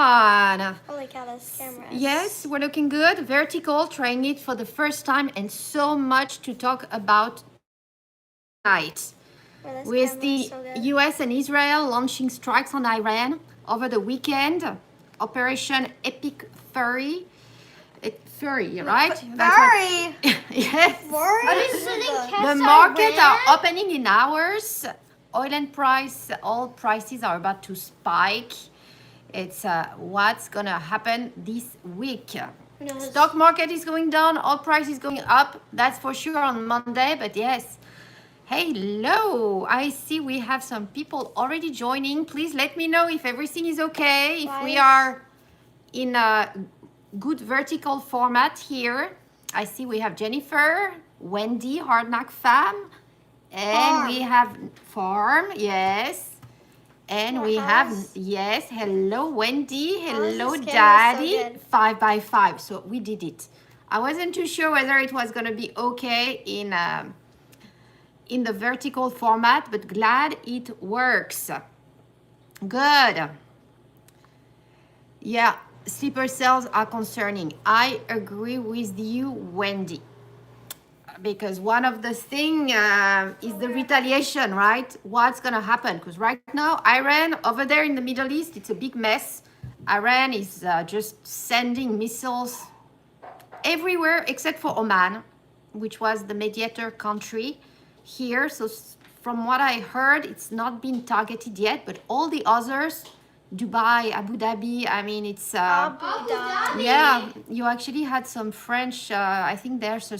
on. Holy cow, this camera. Yes, we're looking good. Vertical, trying it for the first time, and so much to talk about tonight. With the US and Israel launching strikes on Iran over the weekend, Operation Epic Fury. Fury, right? Fury! Yes. Fury? The markets are opening in hours. Oil prices are about to spike. It's what's gonna happen this week. Stock market is going down, oil price is going up. That's for sure on Monday, but yes. Hello, I see we have some people already joining. Please let me know if everything is okay, if we are in a good vertical format here. I see we have Jennifer, Wendy, Hard Knock Fam, and we have Farm, yes. And we have, yes, hello Wendy, hello Daddy, 5x5. So we did it. I wasn't too sure whether it was going to be okay in the vertical format, but glad it works. Good. Yeah, sleeper cells are concerning. I agree with you, Wendy. Because one of the thing is the retaliation, right? What's gonna happen? Because right now, Iran over there in the Middle East, it's a big mess. Iran is just sending missiles everywhere except for Oman, which was the mediator country here. So from what I heard, it's not been targeted yet, but all the others, Dubai, Abu Dhabi, I mean, it's Abu Dhabi. Yeah, you actually had some French, I think there's a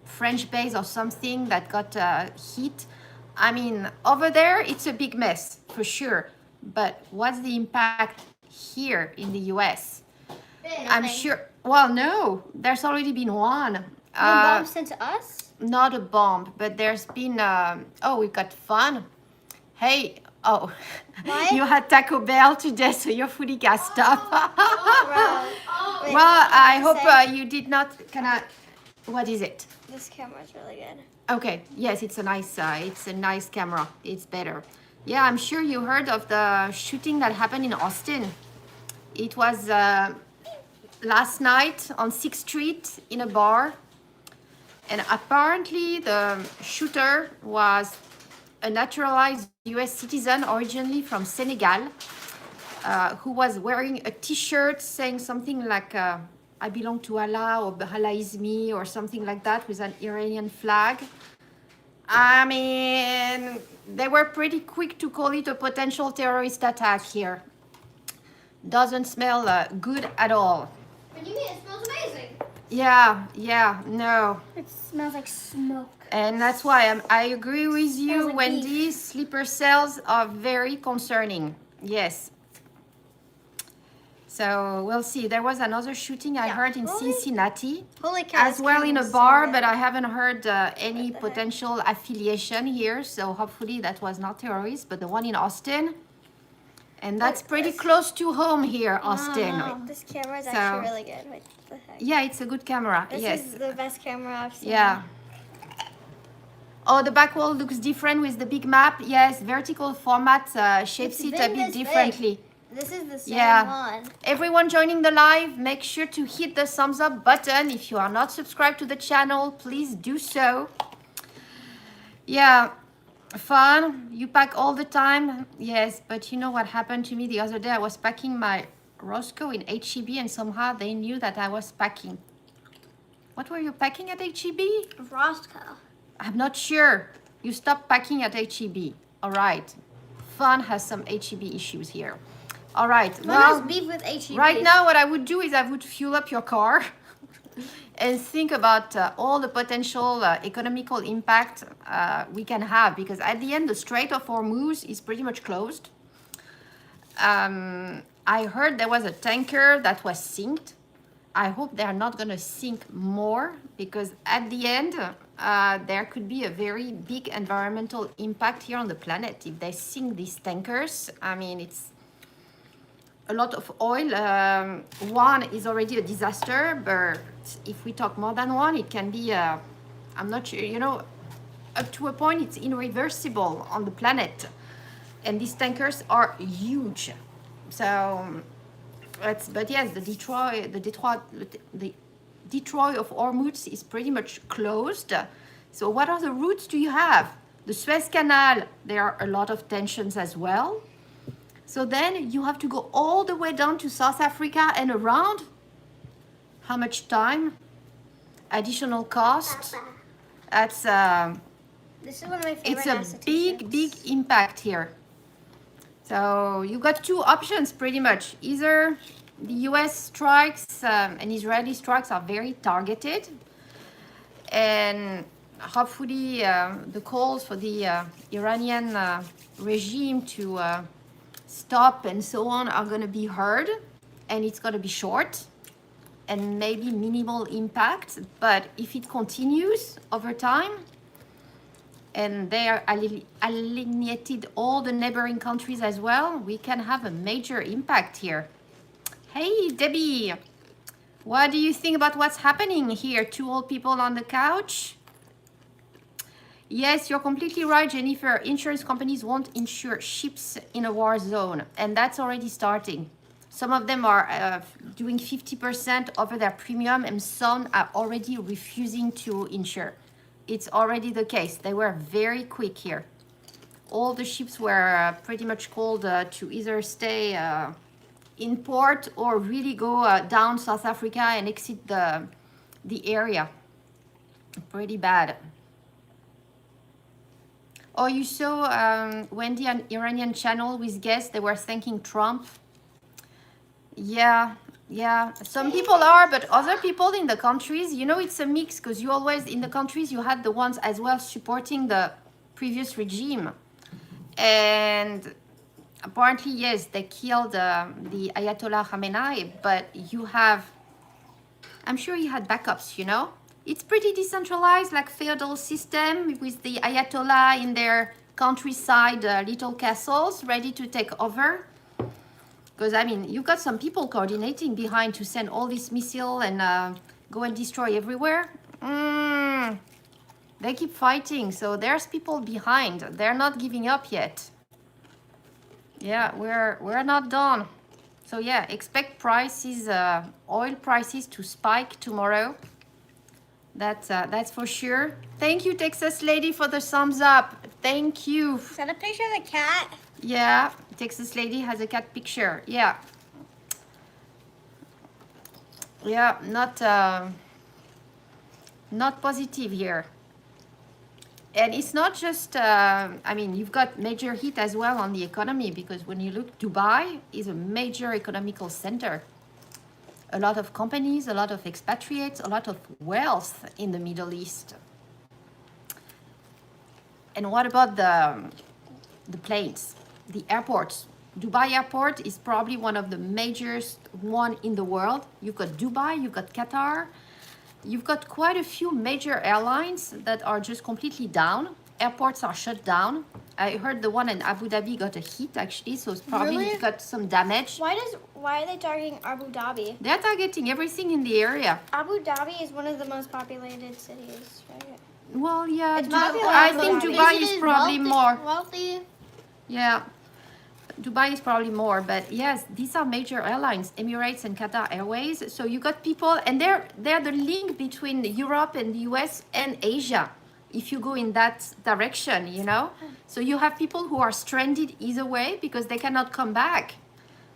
French base or something that got hit. I mean, over there, it's a big mess for sure. But what's the impact here in the US? I'm sure, well, no, there's already been one. No bomb sent to us? Not a bomb, but there's been, oh, we got fun. Hey, oh, you had Taco Bell today, so you're fully gassed up. Wait, well, I hope you did not, what is it? This camera is really good. Okay, yes, it's a nice camera. It's better. Yeah, I'm sure you heard of the shooting that happened in Austin. It was last night on 6th Street in a bar. And apparently the shooter was a naturalized US citizen originally from Senegal, who was wearing a t-shirt saying something like, I belong to Allah, or Allah is me, or something like that, with an Iranian flag. I mean, they were pretty quick to call it a potential terrorist attack here. Doesn't smell good at all. What do you mean? It smells amazing. Yeah, no. It smells like smoke. And that's why I agree with you, like Wendy. beef. Sleeper cells are very concerning. Yes. So we'll see. There was another shooting I heard in Cincinnati. Holy cow. As well in a bar, but I haven't heard any potential affiliation here. So hopefully that was not terrorist, but the one in Austin. And that's pretty close to home here, Austin. This camera is actually really good. What the heck? Yeah, it's a good camera. This yes. is the best camera I've seen. Yeah. Oh, the back wall looks different with the big map. Yes, vertical format shapes it a bit differently. This is the same one. Everyone joining the live, make sure to hit the thumbs up button. If you are not subscribed to the channel, please do so. Yeah, fun. You pack all the time. Yes, but you know what happened to me the other day? I was packing my Roscoe in HEB and somehow they knew that I was packing. What were you packing at HEB? Roscoe. I'm not sure. You stopped packing at HEB. All right. Fun has some HEB issues here. All right. Well, beef with HEB. Right now, what I would do is I would fuel up your car and think about all the potential economical impact we can have, because at the end, the Strait of Hormuz is pretty much closed. I heard there was a tanker that was sinked. I hope they're not going to sink more, because at the end, there could be a very big environmental impact here on the planet. If they sink these tankers, I mean, it's a lot of oil. One is already a disaster, but if we talk more than one, it can be, I'm not sure, you know, up to a point, it's irreversible on the planet. And these tankers are huge. So But yes, the Detroit of Hormuz is pretty much closed. So what other routes do you have? The Suez Canal, there are a lot of tensions as well. So then you have to go all the way down to South Africa and around. How much time? Additional cost? That's This is one of my favorite it's a big impact here. So you got two options pretty much. Either the US strikes and Israeli strikes are very targeted, and hopefully the calls for the Iranian regime to stop and so on are going to be heard, and it's going to be short and maybe minimal impact. But if it continues over time, and they are alienated all the neighboring countries as well, we can have a major impact here. Hey, Debbie, what do you think about what's happening here? Two old people on the couch? Yes, you're completely right, Jennifer. Insurance companies won't insure ships in a war zone, and that's already starting. Some of them are doing 50% over their premium, and some are already refusing to insure. It's already the case. They were very quick here. All the ships were pretty much called to either stay in port or really go down South Africa and exit the area. Pretty bad. Oh, you saw Wendy, an Iranian channel with guests. They were thanking Trump. Yeah. Some people are, but other people in the countries, you know, it's a mix, because you always, in the countries, you had the ones as well supporting the previous regime. And apparently, yes, they killed the Ayatollah Khamenei, but you have, I'm sure he had backups, you know? It's pretty decentralized, like feudal system with the Ayatollah in their countryside little castles ready to take over. Because, I mean, you've got some people coordinating behind to send all these missiles and go and destroy everywhere. They keep fighting, so there's people behind. They're not giving up yet. Yeah, we're not done. So yeah, expect prices, oil prices to spike tomorrow. That's for sure. Thank you, Texas Lady, for the thumbs up. Thank you. Is that a picture of the cat? Yeah, Texas Lady has a cat picture. Yeah. Yeah, not positive here. And it's not just, I mean, you've got major hit as well on the economy, because when you look, Dubai is a major economical center. A lot of companies, a lot of expatriates, a lot of wealth in the Middle East. And what about the planes, the airports? Dubai airport is probably one of the majorest one in the world. You've got Dubai, you've got Qatar. You've got quite a few major airlines that are just completely down. Airports are shut down. I heard the one in Abu Dhabi got a hit, actually, so it's probably Really? got some damage. Why are they targeting Abu Dhabi? They're targeting everything in the area. Abu Dhabi is one of the most populated cities, right? Well, yeah, It's popular, I Abu think Dhabi. Dubai is probably more. Wealthy. Yeah, Dubai is probably more, but yes, these are major airlines, Emirates and Qatar Airways. So you got people, and they're the link between Europe and the US and Asia, if you go in that direction, you know. So you have people who are stranded either way because they cannot come back.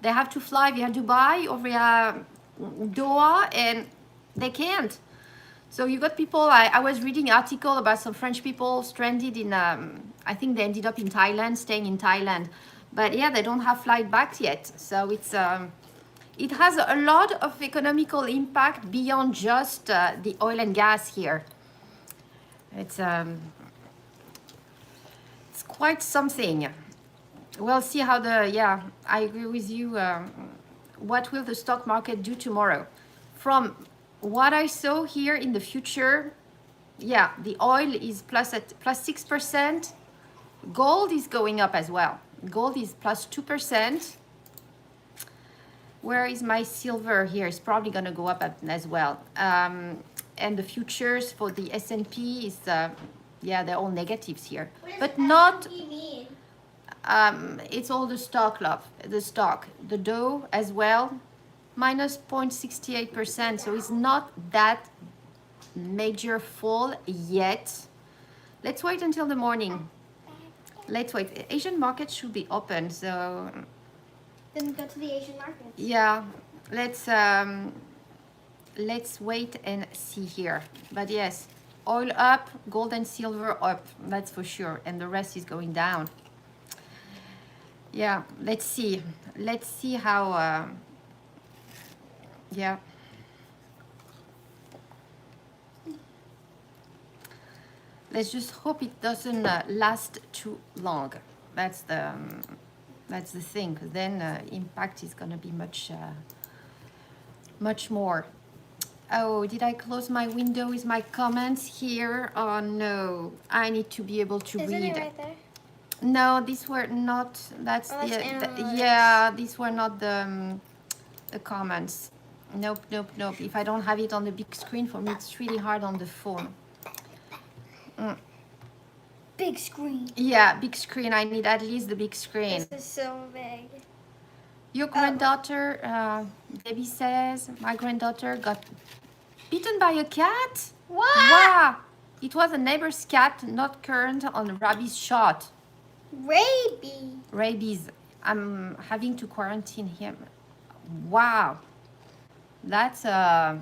They have to fly via Dubai or via Doha, and they can't. So you got people, I was reading an article about some French people stranded in, I think they ended up in Thailand, staying in Thailand. But yeah, they don't have flight back yet. So it's, it has a lot of economical impact beyond just the oil and gas here. It's quite something. We'll see how yeah, I agree with you. What will the stock market do tomorrow? From what I saw here in the future, yeah, the oil is plus 6%. Gold is going up as well. Gold is plus 2%. Where is my silver here? It's probably going to go up as well. And the futures for the S&P is, yeah, they're all negatives here. But not, it's all the stock, love. The stock. The Dow as well. minus 0.68%. So it's not that major fall yet. Let's wait until the morning. Let's wait. Asian markets should be open, so Then go to the Asian markets. yeah. Let's wait and see here. But yes, oil up, gold and silver up. That's for sure, and the rest is going down. Yeah, let's see. Let's see how. Yeah. Let's just hope it doesn't last too long. That's the thing. 'Cause then impact is gonna be much more. Oh, did I close my window with my comments here? Oh no, I need to be able to Isn't read. it right there? No, these were not. That's Oh, that's analytics. yeah. These were not the comments. Nope, nope, nope. If I don't have it on the big screen, for me it's really hard on the phone. Big screen. Yeah, big screen. I need at least the big screen. This is so big. Your granddaughter, Debbie says, my granddaughter got bitten by a cat. What? Wow! It was a neighbor's cat, not current on rabies shot. Rabies. Rabies. I'm having to quarantine him. Wow. That's That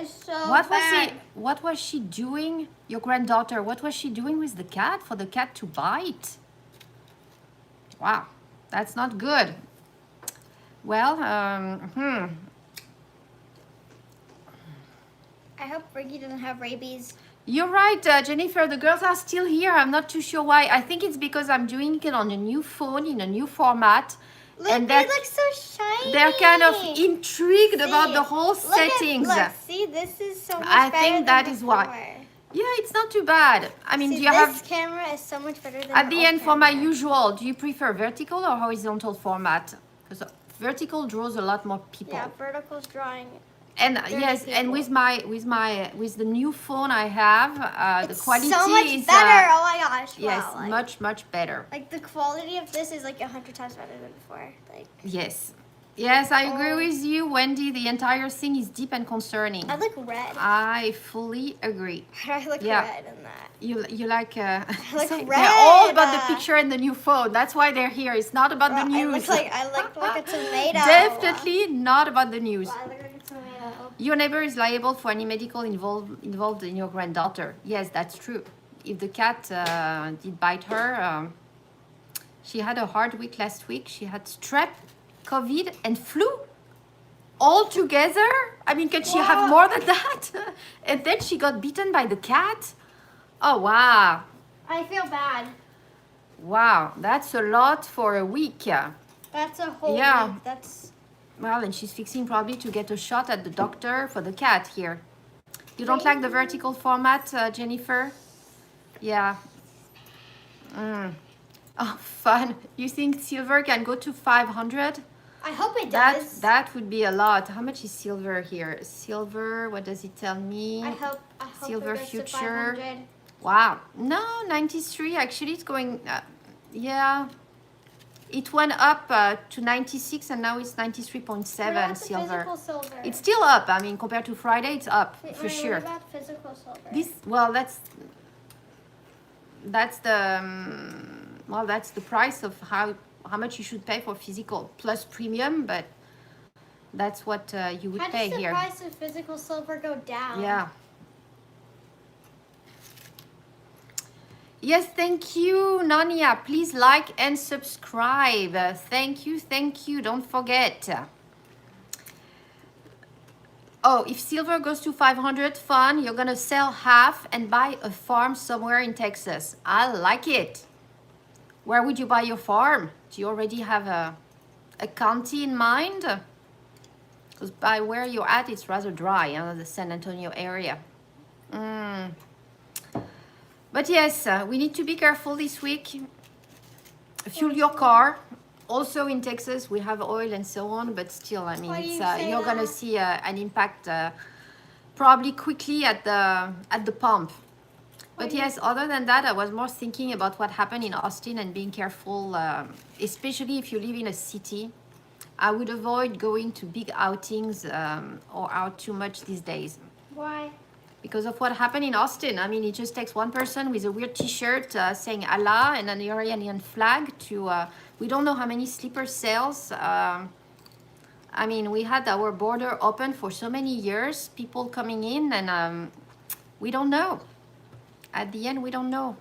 is so bad. what was she doing? Your granddaughter, what was she doing with the cat for the cat to bite? Wow, that's not good. Well, I hope Ricky doesn't have rabies. You're right, Jennifer. The girls are still here. I'm not too sure why. I think it's because I'm doing it on a new phone in a new format. Look, And they that- look so shiny. They're kind of intrigued See, about the whole look at- settings. look, see, this is so much I better think than that is why. before. Yeah, it's not too bad. I mean, See, do you this have camera is so much better than at the old end for my camera. usual? Do you prefer vertical or horizontal format? Because vertical draws a lot more people. Yeah, vertical's drawing. And Dirty yes, and people. with the new phone I have, the It's quality so much is better. Oh my gosh! yes, wow, like, much better. Like the quality of this is like 100 times better than before. Like Yes, yes, I agree Oh. with you, Wendy. The entire thing is deep and concerning. I look red. I fully agree. I look Yeah. red in that. You like like they're red, all about the picture and the new phone. That's why they're here. It's not about the I news. look like a tomato. Definitely not about the news. I look like a tomato. Your neighbor is liable for any medical involved in your granddaughter. Yes, that's true. If the cat did bite her, she had a hard week last week. She had strep, COVID, and flu all together. I mean, can she have Wow. more than that? And then she got bitten by the cat. Oh, wow. I feel bad. Wow, that's a lot for a week. That's a whole Yeah. week. That's Well, and she's fixing probably to get a shot at the doctor for the cat here. You don't like the vertical format, Jennifer? Yeah. Oh, fun. You think silver can go to 500? I hope it does. That would be a lot. How much is silver here? Silver, what does it tell me? I hope Silver it goes future. To 500. Wow. No, 93. Actually, it's going, yeah. It went up to 96 and now it's 93.7 What about the silver. physical silver? It's still up. I mean, compared to Friday, it's up Wait, for Maya, sure. What about physical silver? Well, that's the that's the price of how much you should pay for physical plus premium, but that's what you would How pay does the here. price of physical silver go down? Yeah. Yes, thank you, Nania. Please like and subscribe. Thank you, thank you. Don't forget. Oh, if silver goes to 500, fun. You're gonna sell half and buy a farm somewhere in Texas. I like it. Where would you buy your farm? Do you already have a county in mind? Because by where you're at, it's rather dry, the San Antonio area. But yes, we need to be careful this week. Fuel your car. Also in Texas, we have oil and so on, but still, I mean, Why do it's, you say you're gonna that? see an impact probably quickly at the pump. But yes, other than that, I was more thinking about what happened in Austin and being careful, especially if you live in a city. I would avoid going to big outings or out too much these days. Why? Because of what happened in Austin. I mean, it just takes one person with a weird t-shirt saying Allah and an Iranian flag to, we don't know how many sleeper cells. I mean, we had our border open for so many years, people coming in, and we don't know. At the end, we don't know.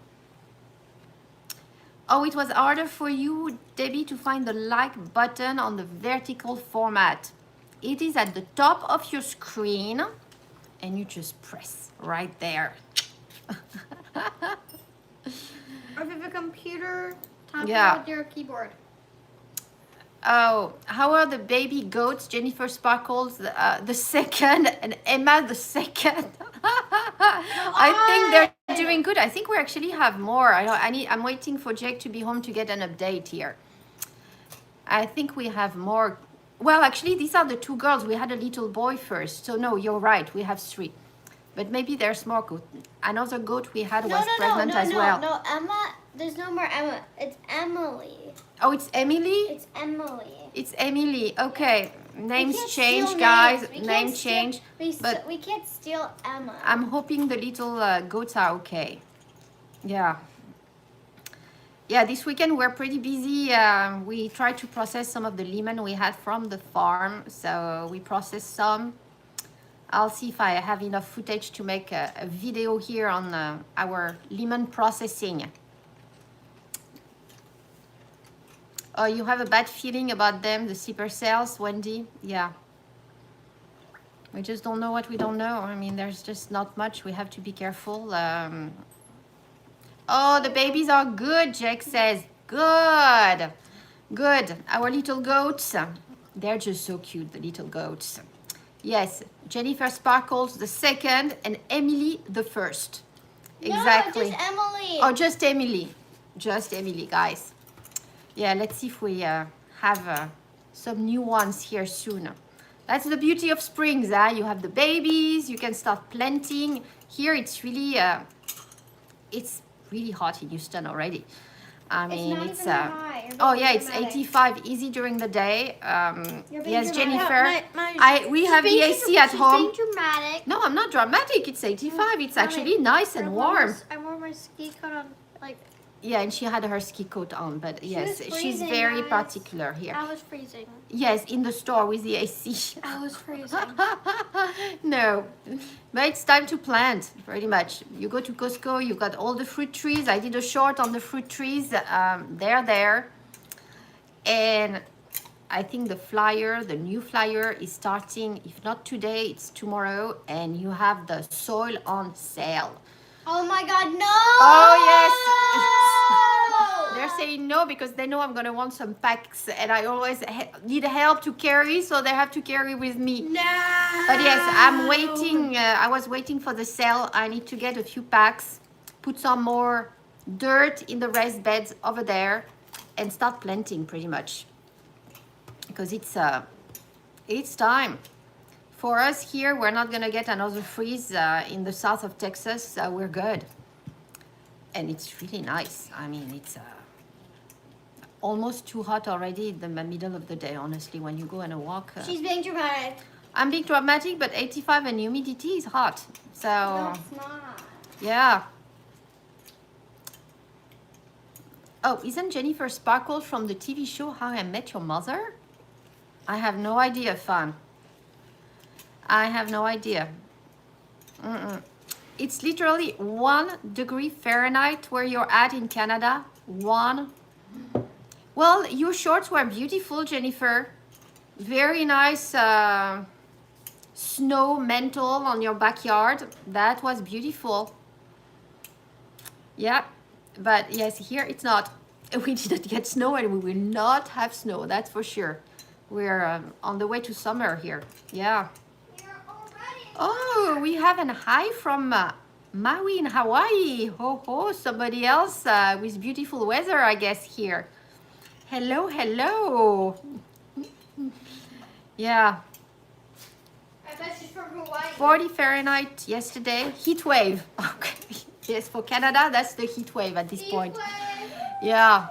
Oh, it was harder for you, Debbie, to find the like button on the vertical format. It is at the top of your screen, and you just press right there. Or if you have a computer, tap Yeah. with your keyboard. Oh, how are the baby goats? Jennifer Sparkles, the second, and Emma the second. I think they're doing good. I think we actually have more. I'm waiting for Jake to be home to get an update here. I think we have more. Well, actually, these are the two girls. We had a little boy first. So no, you're right. We have 3. But maybe there's more goat. Another goat we had was pregnant as well. No, Emma. There's no more Emma. It's Emily. Oh, it's Emily? It's Emily. It's Emily. Okay. Names can't change, steal guys. names. We Name can't steal- change. But we can't steal Emma. I'm hoping the little goats are okay. Yeah. Yeah, this weekend we're pretty busy. We tried to process some of the lemon we had from the farm. So we processed some. I'll see if I have enough footage to make a video here on our lemon processing. Oh, you have a bad feeling about them, the sleeper cells, Wendy? Yeah. We just don't know what we don't know. I mean, there's just not much. We have to be careful. Oh, the babies are good, Jake says. Good. Good. Our little goats, they're just so cute, the little goats. Yes, Jennifer Sparkles the second and Emily the first. Exactly. No, just Emily. Oh, just Emily. Just Emily, guys. Yeah, let's see if we have some new ones here soon. That's the beauty of springs, huh? You have the babies, you can start planting. Here it's really hot in Houston already. I mean, it's not even that high. You're oh being yeah, it's dramatic. 85 easy during the day. You're being Yes, dramatic. Jennifer. No, We have the AC at home. She's being dramatic. No, I'm not dramatic. It's 85. It's actually nice and warm. I wore my ski coat on, like, Yeah, and she had her ski coat on, but yes, was she's freezing, very guys. particular here. I was freezing. Yes, in the store with the AC. I was freezing. No, but it's time to plant, pretty much. You go to Costco, you got all the fruit trees. I did a short on the fruit trees. They're there. And I think the new flyer is starting, if not today, it's tomorrow. And you have the soil on sale. Oh my God, no! Oh, yes. They're saying no because they know I'm going to want some packs. And I always need help to carry, so they have to carry with me. No! But yes, I'm waiting. I was waiting for the sale. I need to get a few packs, put some more dirt in the raised beds over there, and start planting pretty much. Because it's time. For us here, we're not going to get another freeze in the south of Texas. We're good. And it's really nice. I mean, it's almost too hot already in the middle of the day, honestly, when you go on a walk. She's being dramatic. I'm being dramatic, but 85 and humidity is hot. So, No, it's not. yeah. Oh, isn't Jennifer Sparkles from the TV show How I Met Your Mother? I have no idea, fan. I have no idea. It's literally 1 degree Fahrenheit where you're at in Canada. 1. Well, your shorts were beautiful, Jennifer. Very nice snow mantle on your backyard. That was beautiful. Yeah, but yes, here it's not. We didn't get snow and we will not have snow, that's for sure. We're on the way to summer here. Yeah. Oh, we have an hi from Maui in Hawaii. Ho ho, somebody else with beautiful weather, I guess, here. Hello, hello. Yeah. I bet she's from Hawaii. 40 Fahrenheit yesterday. Heat wave. Okay. Yes, for Canada, that's the heat wave at this point. Yeah.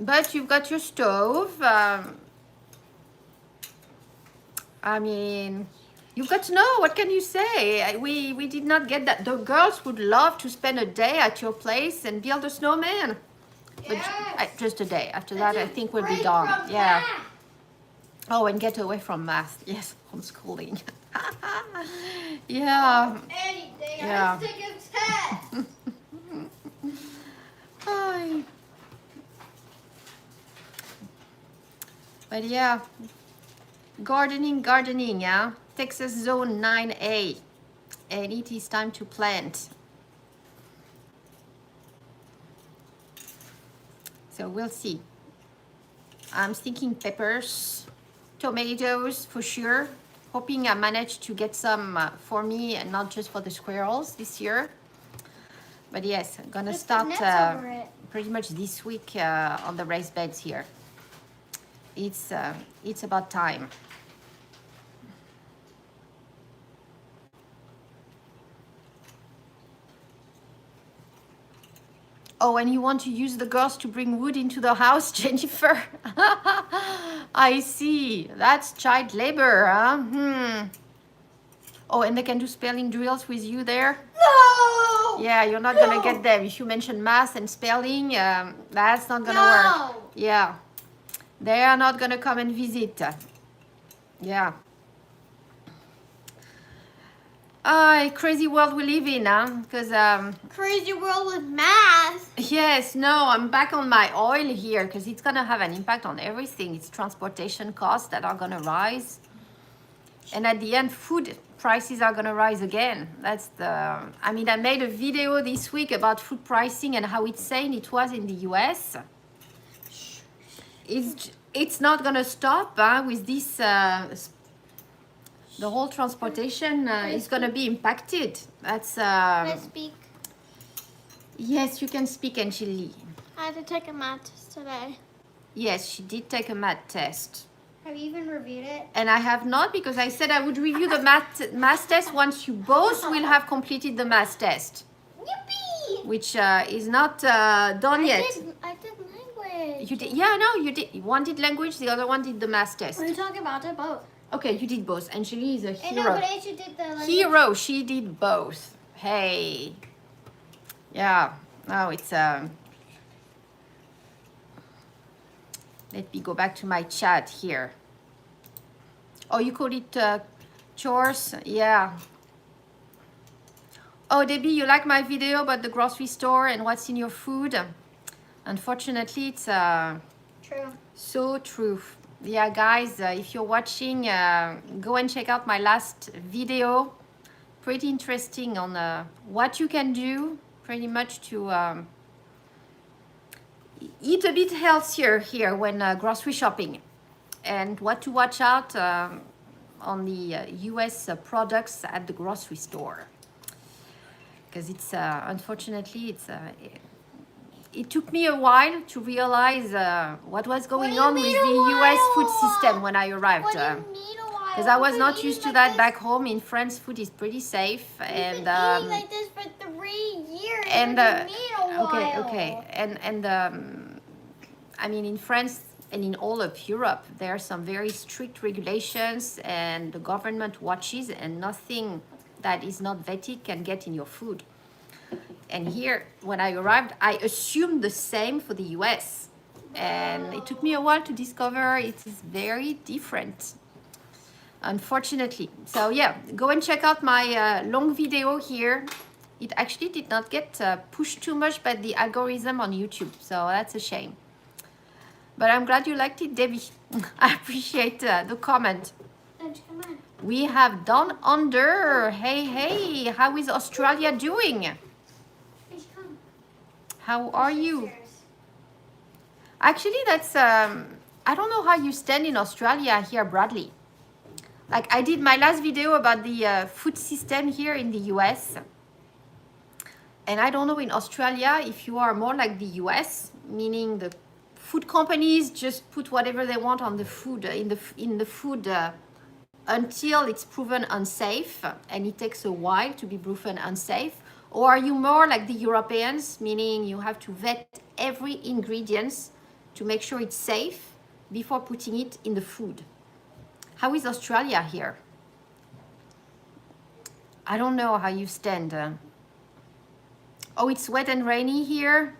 But you've got your stove. I mean, you've got snow. What can you say? We did not get that. The girls would love to spend a day at your place and build a snowman. But just a day. After that, I think we'll be done. Yeah. Oh, and get away from math. Yes, homeschooling. Yeah. Anything. Yeah. I take a test. Hi. But yeah, gardening, yeah. Texas Zone 9A. And it is time to plant. So we'll see. I'm thinking peppers, tomatoes for sure. Hoping I manage to get some for me and not just for the squirrels this year. But yes, I'm gonna start pretty much this week on the raised beds here. It's about time. Oh, and you want to use the girls to bring wood into the house, Jennifer? I see. That's child labor, huh? Oh, and they can do spelling drills with you there? No! Yeah, you're not gonna get them. If you mention math and spelling, that's not gonna work. Yeah. They are not gonna come and visit. Yeah. Crazy world we live in, huh? Because Crazy world with math. yes, no, I'm back on my oil here because it's gonna have an impact on everything. It's transportation costs that are gonna rise, and at the end, food prices are gonna rise again. That's the. I mean, I made a video this week about food pricing and how insane it was in the U.S. It's not gonna stop with this. The whole transportation is going to be impacted. That's. Can I speak? Yes, you can speak, Angeli. I had to take a math test today. Yes, she did take a math test. Have you even reviewed it? And I have not, because I said I would review the math test once you both will have completed the math test. Yippee! Which is not done yet. I did language. You did? Yeah, no, you did. One did language, the other one did the math test. We're talking about it both. Okay, you did both. Angeli is a I hero. know, but Aisha did the language. Hero, she did both. Hey. Yeah. Now it's let me go back to my chat here. Oh, you call it chores? Yeah. Oh, Debbie, you like my video about the grocery store and what's in your food? Unfortunately, it's True. so true. Yeah, guys, if you're watching, go and check out my last video. Pretty interesting on what you can do pretty much to eat a bit healthier here when grocery shopping, and what to watch out on the US products at the grocery store. Because it's unfortunately it took me a while to realize what was going on with the US food system when I arrived. What do you mean a while? Because I was We've not been used to eating that like back home. In France, food is pretty safe. We've And been eating like this for 3 years. and What do you mean a while? okay, and I mean, in France and in all of Europe, there are some very strict regulations, and the government watches, and nothing that is not vetted can get in your food. And here, when I arrived, I assumed the same for the US. And it took me a while to discover it is very different, unfortunately. So yeah, go and check out my long video here. It actually did not get pushed too much by the algorithm on YouTube, so that's a shame. But I'm glad you liked it, Debbie. I appreciate the comment. Come on. We have Down Under. Hey, hey, how is Australia doing? Come. How are you? Actually, that's, I don't know how you stand in Australia here, Bradley. Like, I did my last video about the food system here in the US. And I don't know in Australia if you are more like the US, meaning the food companies just put whatever they want on the food, in the food until it's proven unsafe, and it takes a while to be proven unsafe. Or are you more like the Europeans, meaning you have to vet every ingredient to make sure it's safe before putting it in the food. How is Australia here? I don't know how you stand. Oh, it's wet and rainy here.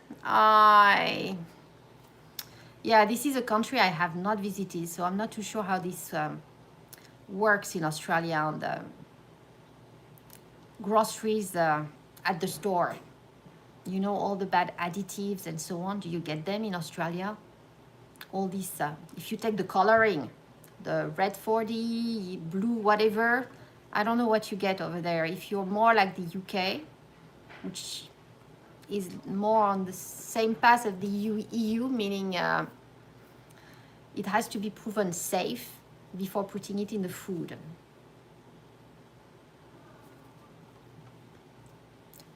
Yeah, this is a country I have not visited, so I'm not too sure how this works in Australia on the groceries at the store. You know, all the bad additives and so on. Do you get them in Australia? All these, if you take the coloring, the red 40, blue, whatever, I don't know what you get over there. If you're more like the UK, which is more on the same path of the EU, meaning it has to be proven safe before putting it in the food.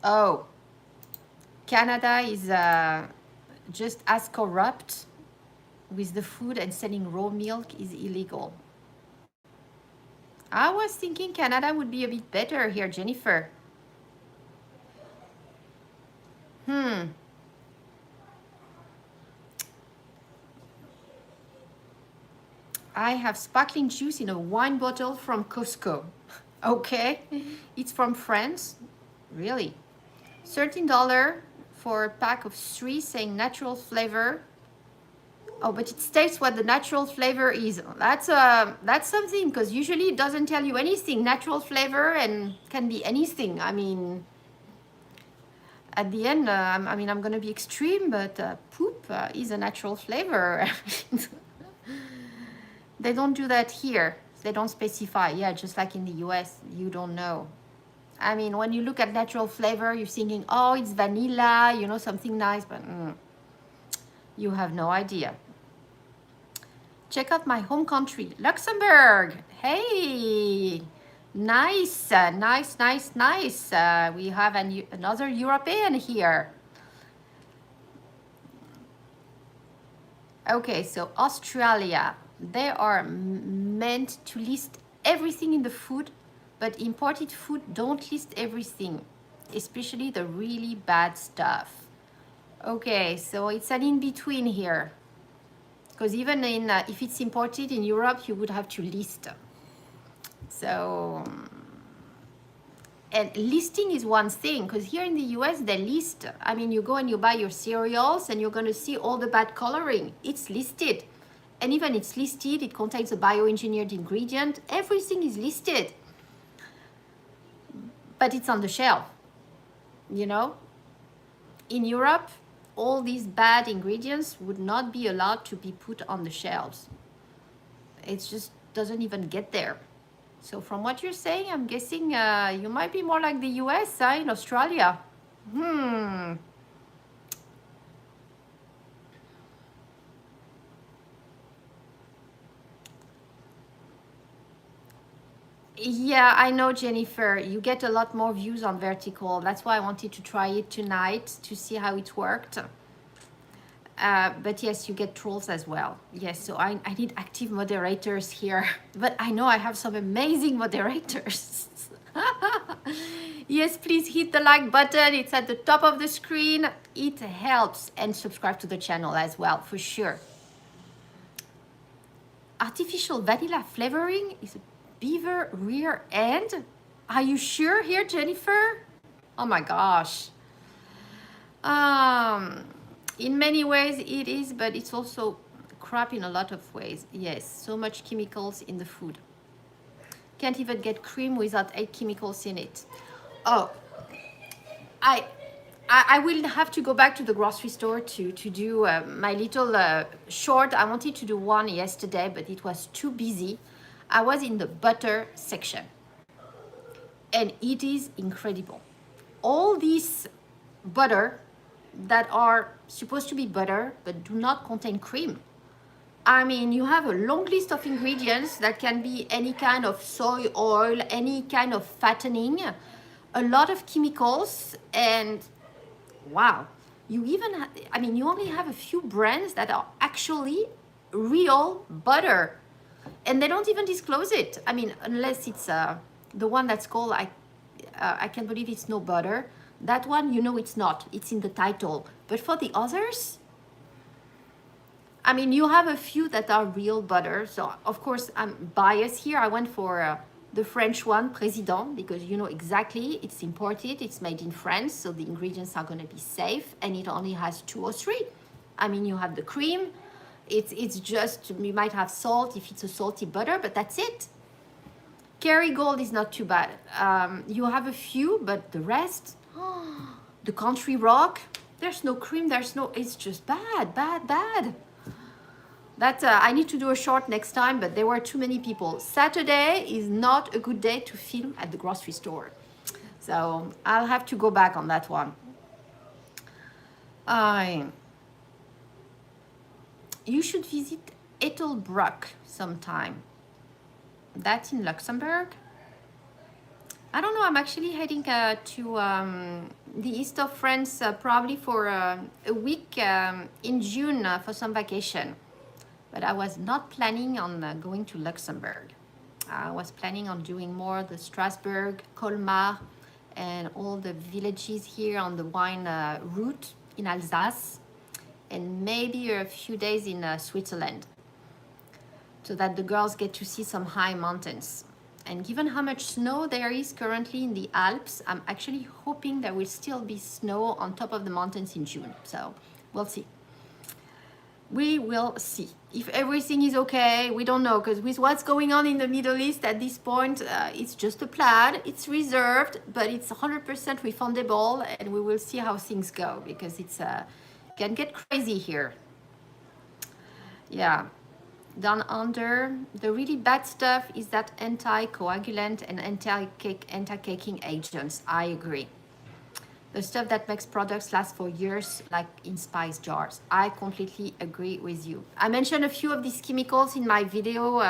Oh, Canada is just as corrupt with the food, and selling raw milk is illegal. I was thinking Canada would be a bit better here, Jennifer. I have sparkling juice in a wine bottle from Costco. Okay, it's from France. Really? $13 for a pack of 3, saying natural flavor. Oh, but it states what the natural flavor is. That's something, because usually it doesn't tell you anything. Natural flavor and can be anything. I mean, at the end, I mean, I'm going to be extreme, but poop is a natural flavor. They don't do that here. They don't specify. Yeah, just like in the US, you don't know. I mean, when you look at natural flavor, you're thinking, oh, it's vanilla, you know, something nice, but you have no idea. Check out my home country, Luxembourg. Hey, nice, nice, nice, nice. We have another European here. Okay, so Australia, they are meant to list everything in the food, but imported food don't list everything, especially the really bad stuff. Okay, so it's an in-between here. Because even in, if it's imported in Europe, you would have to list. So, and listing is one thing, because here in the US, they list. I mean, you go and you buy your cereals and you're going to see all the bad coloring. It's listed. And even it's listed, it contains a bioengineered ingredient. Everything is listed. But it's on the shelf, you know? In Europe, all these bad ingredients would not be allowed to be put on the shelves. It just doesn't even get there. So from what you're saying, I'm guessing you might be more like the US in Australia. Yeah, I know, Jennifer. You get a lot more views on vertical. That's why I wanted to try it tonight to see how it worked. But yes, you get trolls as well. Yes, so I need active moderators here. But I know I have some amazing moderators. Yes, please hit the like button. It's at the top of the screen. It helps. And subscribe to the channel as well, for sure. Artificial vanilla flavoring is a beaver rear end. Are you sure here, Jennifer? Oh my gosh. In many ways it is, but it's also crap in a lot of ways. Yes, so much chemicals in the food. Can't even get cream without 8 chemicals in it. Oh, I will have to go back to the grocery store to do my little short. I wanted to do one yesterday, but it was too busy. I was in the butter section, and it is incredible. All this butter that are supposed to be butter but do not contain cream. I mean, you have a long list of ingredients that can be any kind of soy oil, any kind of fattening, a lot of chemicals, and wow. You even, I mean, you only have a few brands that are actually real butter. And they don't even disclose it. I mean, unless it's the one that's called, I can't believe it's no butter. That one, you know it's not. It's in the title. But for the others, I mean, you have a few that are real butter. So of course I'm biased here. I went for the French one, Président, because you know exactly it's imported, it's made in France, so the ingredients are going to be safe, and it only has 2 or 3. I mean, you have the cream, it's just, you might have salt if it's a salty butter, but that's it. Kerrygold is not too bad. You have a few, but the rest, the Country Rock, there's no cream, there's no, it's just bad, bad, bad. That I need to do a short next time, but there were too many people. Saturday is not a good day to film at the grocery store. So I'll have to go back on that one. You should visit Ettelbruck sometime. That's in Luxembourg. I don't know, I'm actually heading to the east of France probably for a week in June for some vacation. But I was not planning on going to Luxembourg. I was planning on doing more the Strasbourg, Colmar, and all the villages here on the wine route in Alsace, and maybe a few days in Switzerland, so that the girls get to see some high mountains. And given how much snow there is currently in the Alps, I'm actually hoping there will still be snow on top of the mountains in June. So we'll see. We will see. If everything is okay, we don't know, because with what's going on in the Middle East at this point, it's just a plan, it's reserved, but it's 100% refundable, and we will see how things go, because it's can get crazy here. Yeah. Down under, the really bad stuff is that anti-coagulant and anti-caking agents. I agree. The stuff that makes products last for years, like in spice jars. I completely agree with you. I mentioned a few of these chemicals in my video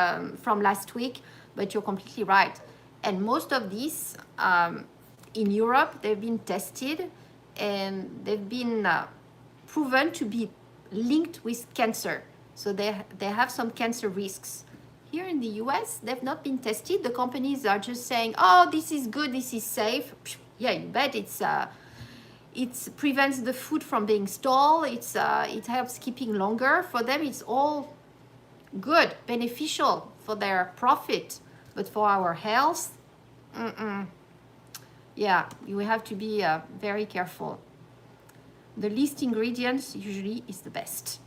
from last week, but you're completely right. And most of these in Europe, they've been tested and they've been proven to be linked with cancer. So they have some cancer risks. Here in the US, they've not been tested. The companies are just saying, oh, this is good, this is safe. Yeah, you bet it prevents the food from being stale. It helps keeping longer. For them, it's all good, beneficial for their profit. But for our health, yeah, you have to be very careful. The least ingredients usually is the best.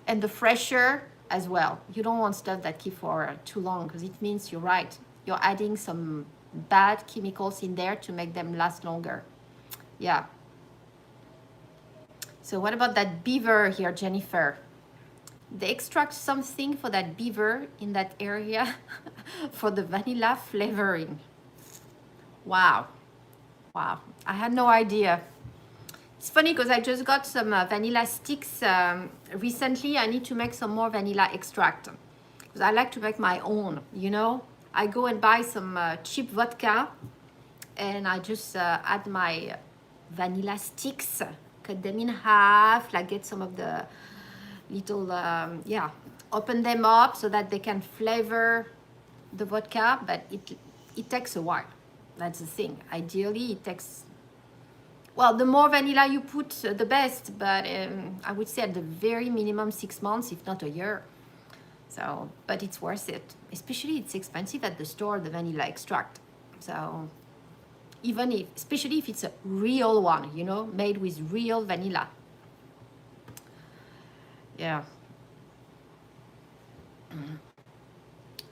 And the fresher as well. You don't want stuff that keep for too long, because it means, you're right, you're adding some bad chemicals in there to make them last longer. Yeah. So what about that beaver here, Jennifer? They extract something for that beaver in that area for the vanilla flavoring. Wow. Wow. I had no idea. It's funny because I just got some vanilla sticks recently. I need to make some more vanilla extract, because I like to make my own, you know. I go and buy some cheap vodka, and I just add my vanilla sticks, cut them in half, like get some of the little, yeah, open them up so that they can flavor the vodka, but it takes a while. That's the thing. Ideally, it takes, well, the more vanilla you put, the best, but I would say at the very minimum 6 months, if not a year. So, but it's worth it. Especially it's expensive at the store, the vanilla extract. So, even if, especially if it's a real one, you know, made with real vanilla. Yeah.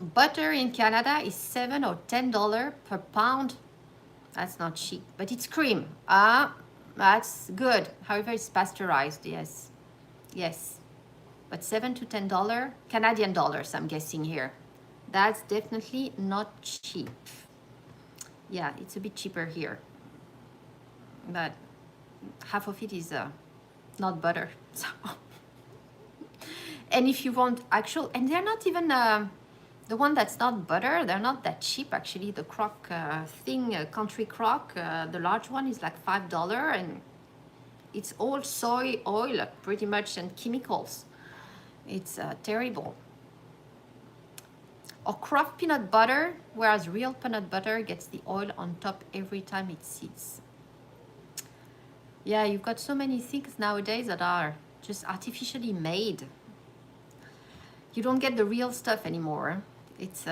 Butter in Canada is $7 or $10 per pound. That's not cheap, but it's cream. That's good. However, it's pasteurized, yes. Yes. But $7 to $10 Canadian dollars, I'm guessing here. That's definitely not cheap. Yeah, it's a bit cheaper here. But half of it is not butter. So. And if you want actual, and they're not even, the one that's not butter, they're not that cheap actually. The crock thing, Country Crock, the large one is like $5, and it's all soy oil pretty much and chemicals. It's terrible. Or Kraft peanut butter, whereas real peanut butter gets the oil on top every time it sits. Yeah, you've got so many things nowadays that are just artificially made. You don't get the real stuff anymore. It's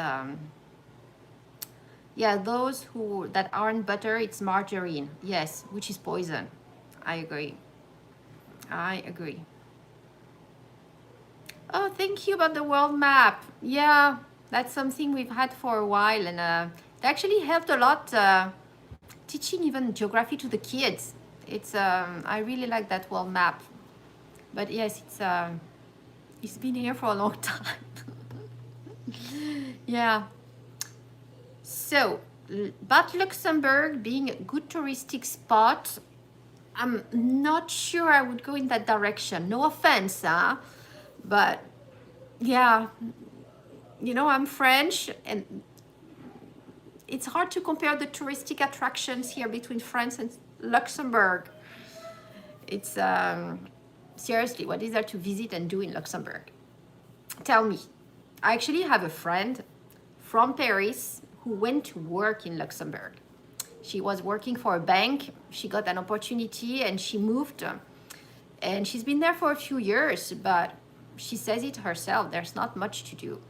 yeah, those that aren't butter, it's margarine. Yes, which is poison. I agree. I agree. Oh, thank you about the world map. Yeah, that's something we've had for a while, and it actually helped a lot teaching even geography to the kids. It's I really like that world map. But yes, it's been here for a long time. Yeah. So, but Luxembourg being a good touristic spot, I'm not sure I would go in that direction. No offense, huh? But yeah, you know, I'm French, and it's hard to compare the touristic attractions here between France and Luxembourg. It's seriously, what is there to visit and do in Luxembourg? Tell me. I actually have a friend from Paris who went to work in Luxembourg. She was working for a bank. She got an opportunity and she moved. And she's been there for a few years, but she says it herself, there's not much to do.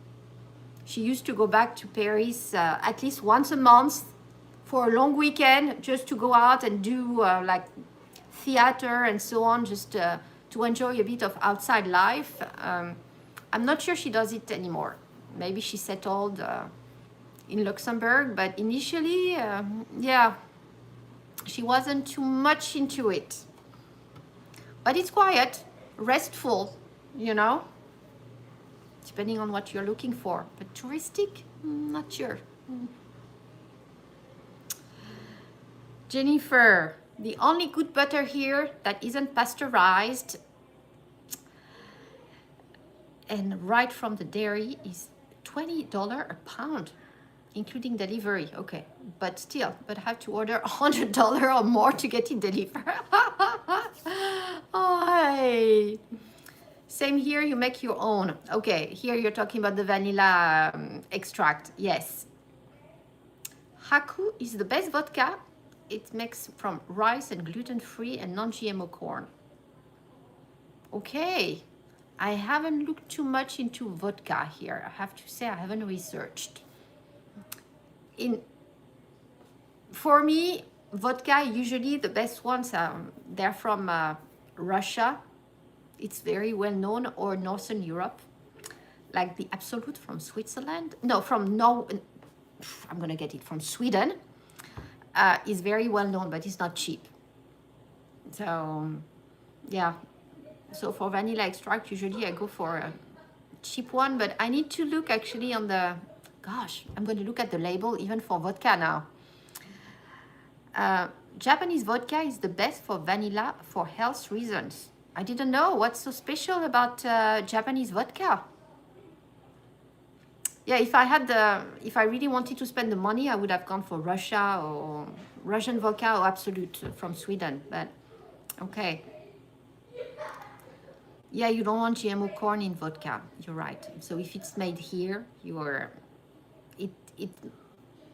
She used to go back to Paris at least once a month for a long weekend, just to go out and do like theater and so on, just to enjoy a bit of outside life. I'm not sure she does it anymore. Maybe she settled in Luxembourg, but initially, yeah, she wasn't too much into it. But it's quiet, restful, you know, depending on what you're looking for. But touristic, not sure. Jennifer, the only good butter here that isn't pasteurized and right from the dairy is $20 a pound, including delivery. Okay, but still, but have to order $100 or more to get it delivered. Oh, hey. Same here, you make your own. Okay, here you're talking about the vanilla extract. Yes. Haku is the best vodka. It makes from rice and gluten-free and non-GMO corn. Okay. I haven't looked too much into vodka here. I have to say I haven't researched. For me, vodka, usually the best ones, they're from Russia. It's very well known, or Northern Europe, like the Absolute from Switzerland. No, from I'm gonna get it from Sweden. Is very well known, but it's not cheap. So, yeah. So for vanilla extract, usually I go for a cheap one, but I need to look actually on the, gosh, I'm going to look at the label even for vodka now. Japanese vodka is the best for vanilla for health reasons. I didn't know. What's so special about Japanese vodka? Yeah, if I really wanted to spend the money, I would have gone for Russia or Russian vodka or Absolute from Sweden, but okay. Yeah, you don't want GMO corn in vodka. You're right. So if it's made here,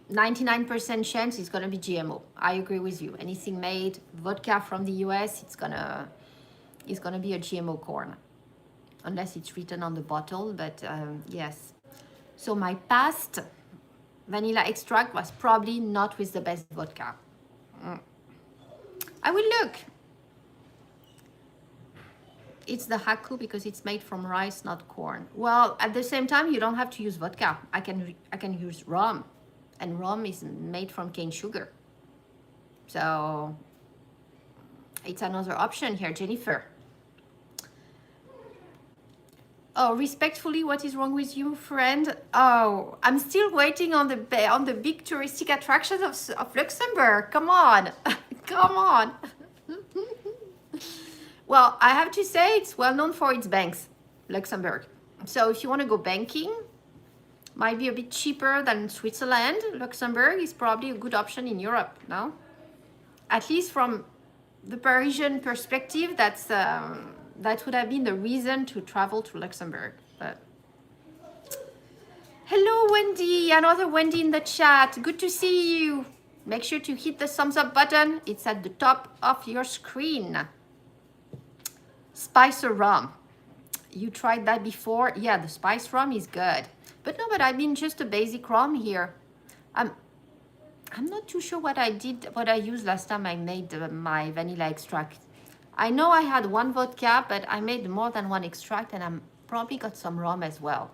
99% chance it's gonna be GMO. I agree with you. Anything made vodka from the US, it's gonna be a GMO corn, unless it's written on the bottle. But yes. So my past vanilla extract was probably not with the best vodka. I will look. It's the Haku because it's made from rice, not corn. Well, at the same time, you don't have to use vodka. I can use rum, and rum is made from cane sugar. So it's another option here, Jennifer. Oh, respectfully, what is wrong with you, friend? Oh, I'm still waiting on the big touristic attractions of Luxembourg. Come on, come on. Well, I have to say it's well known for its banks, Luxembourg. So if you want to go banking, might be a bit cheaper than Switzerland. Luxembourg is probably a good option in Europe, no? At least from the Parisian perspective, that would have been the reason to travel to Luxembourg. But hello, Wendy, another Wendy in the chat. Good to see you. Make sure to hit the thumbs up button. It's at the top of your screen. Spicer rum. You tried that before? Yeah, the spice rum is good. But no, but I mean just a basic rum here. I'm not too sure what I used last time I made my vanilla extract. I know I had one vodka, but I made more than one extract, and I'm probably got some rum as well.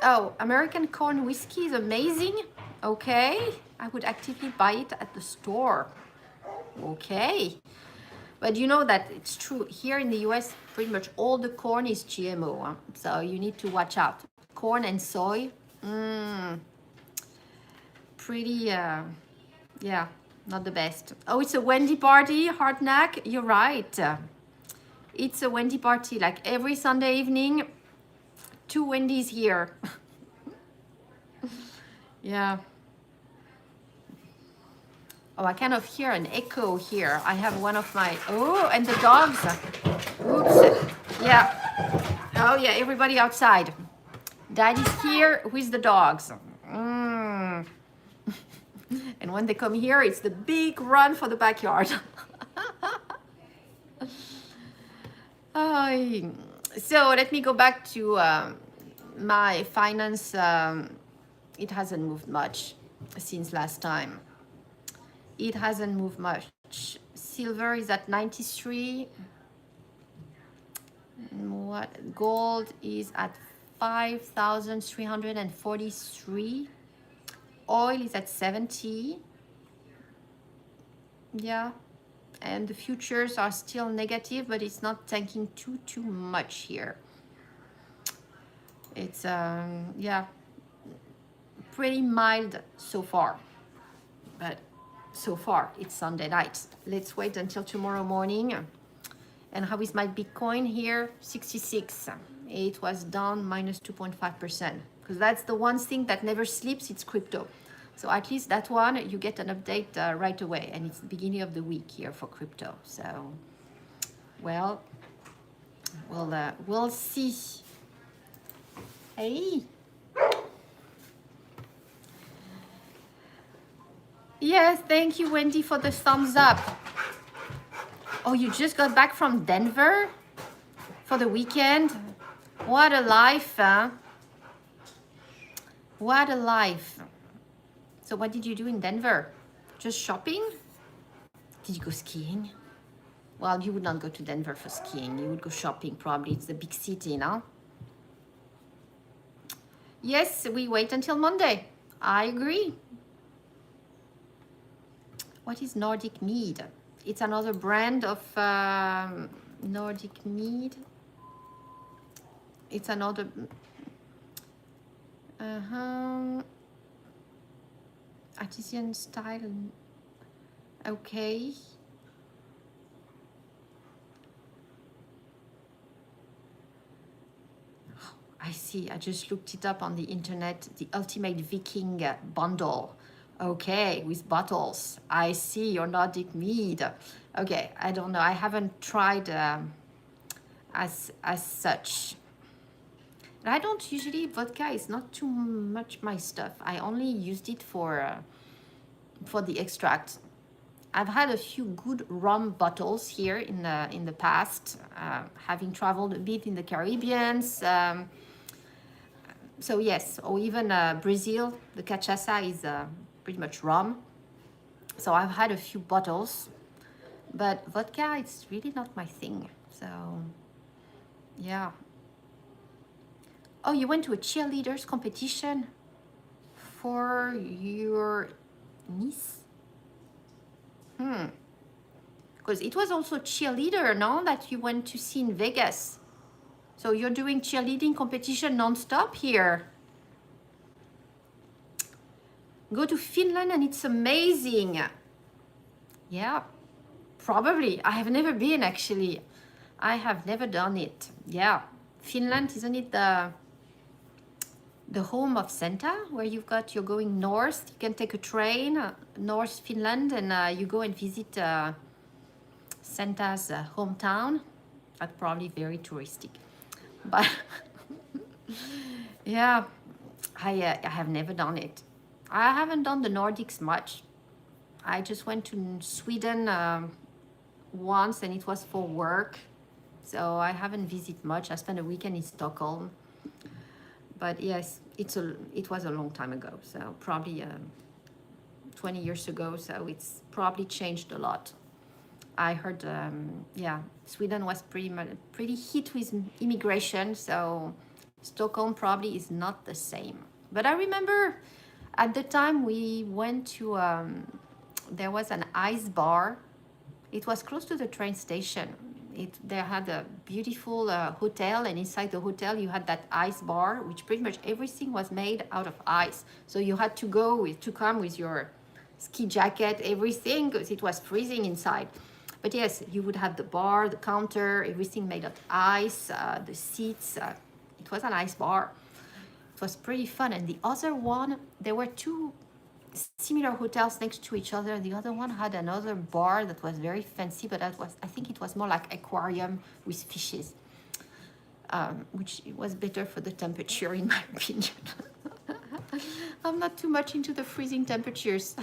Oh, American corn whiskey is amazing. Okay, I would actively buy it at the store. Okay, but you know that it's true. Here in the US, pretty much all the corn is GMO, huh? So you need to watch out. Corn and soy, pretty, yeah, not the best. Oh, it's a Wendy party, Hardknack. You're right. It's a Wendy party, like every Sunday evening, 2 Wendy's here. Yeah. Oh, I kind of hear an echo here. I have one of my, oh, and the dogs. Oops. Yeah. Oh, yeah, everybody outside. Daddy's here with the dogs. And when they come here, it's the big run for the backyard. So let me go back to my finance. It hasn't moved much since last time. It hasn't moved much. Silver is at 93. What gold is at 5,343. Oil is at 70. Yeah. And the futures are still negative, but it's not tanking too much here. It's yeah, pretty mild so far, but so far it's Sunday night. Let's wait until tomorrow morning. And how is my Bitcoin here? 66. It was down minus 2.5%, because that's the one thing that never sleeps. It's crypto. So at least that one, you get an update right away, and it's the beginning of the week here for crypto. So, well, we'll see. Hey. Yes, thank you, Wendy, for the thumbs up. Oh, you just got back from Denver for the weekend? What a life, huh? What a life. So what did you do in Denver? Just shopping? Did you go skiing? Well, you would not go to Denver for skiing. You would go shopping, probably. It's the big city, no? Yes, we wait until Monday. I agree. What is Nordic Mead? It's another brand of Nordic Mead. It's another... artisan style. Okay. I see. I just looked it up on the internet. The Ultimate Viking bundle. Okay, with bottles. I see your Nordic Mead. Okay, I don't know. I haven't tried as such. And I don't usually, vodka is not too much my stuff. I only used it for the extract. I've had a few good rum bottles here in the past, having traveled a bit in the Caribbean. So yes, or even Brazil, the cachaça is pretty much rum. So I've had a few bottles, but vodka, it's really not my thing. So yeah. Oh, you went to a cheerleaders competition for your niece? Because it was also cheerleader, no? That you went to see in Vegas. So you're doing cheerleading competition non-stop here. Go to Finland and it's amazing. Yeah, probably. I have never been, actually. I have never done it. Yeah, Finland, isn't it the home of Santa, where you're going north? You can take a train north Finland, and you go and visit Santa's hometown. That's probably very touristic, but yeah, I have never done it. I haven't done the Nordics much. I just went to Sweden once, and it was for work. So I haven't visited much. I spent a weekend in Stockholm. But yes, it was a long time ago. So probably 20 years ago. So it's probably changed a lot. I heard, yeah, Sweden was pretty hit with immigration. So Stockholm probably is not the same. But I remember at the time we went to, there was an ice bar. It was close to the train station. They had a beautiful hotel, and inside the hotel you had that ice bar, which pretty much everything was made out of ice. So you had to come with your ski jacket, everything, because it was freezing inside. But yes, you would have the bar, the counter, everything made of ice, the seats. It was an ice bar. It was pretty fun. And the other one, there were two similar hotels next to each other. The other one had another bar that was very fancy, but that was, I think it was more like aquarium with fishes, which was better for the temperature in my opinion. I'm not too much into the freezing temperatures.